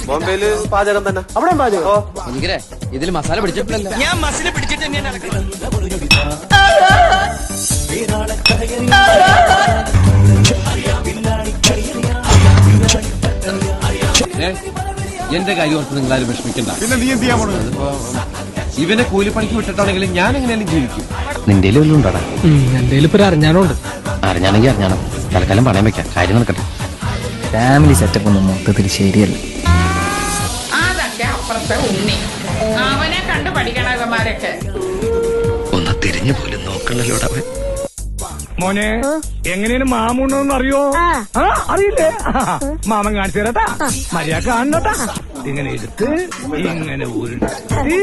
ബോംബെയില് പാചകം തന്നെ. അവിടെ പാചകം എനിക്കേ ഇതിൽ മസാല പിടിച്ചിട്ടില്ലല്ലോ. ഞാൻ മസിൽ പിടിച്ചിട്ട് തന്നെയാണ് നടക്കുന്നത്. എന്റെ കാര്യം ഓർത്ത് നിങ്ങളാരും വിഷമിക്കണ്ട. പിന്നെ നീ എന്ത് ചെയ്യാൻ പോണത്? ഇവനെ കൂലിപ്പണിക്ക് വിട്ടിട്ടാണെങ്കിലും ഞാൻ എങ്ങനെയാലും ജീവിക്കും. നിന്റെ വല്ലതും ഉണ്ടോടാ? എന്റെ ഇപ്പൊ അറിഞ്ഞാണുണ്ട്. അറിഞ്ഞാണെങ്കിൽ അറിഞ്ഞാണോ, തൽക്കാലം പണയം വെക്കാം, കാര്യം നടക്കട്ടെ. ഫാമിലി സെറ്റപ്പ് ഒന്നും മൊത്തത്തിൽ ശരിയല്ല. അതൊക്കെ അപ്പുറത്തെ ഉണ്ണി, അവനെ കണ്ടു പഠിക്കണവന്മാരൊക്കെ. ഒന്ന് തിരിഞ്ഞു പോലും നോക്കണല്ലോടാ. മോനെ, എങ്ങനെയാണ് മാമുണ്ടെന്ന് അറിയോ? അറിയില്ലേ? മാമൻ കാണിച്ചു തരട്ടാ, മര്യാദ കാണണട്ടാ. ഇങ്ങനെ എടുത്ത് ഇങ്ങനെ ഉരുട്ടി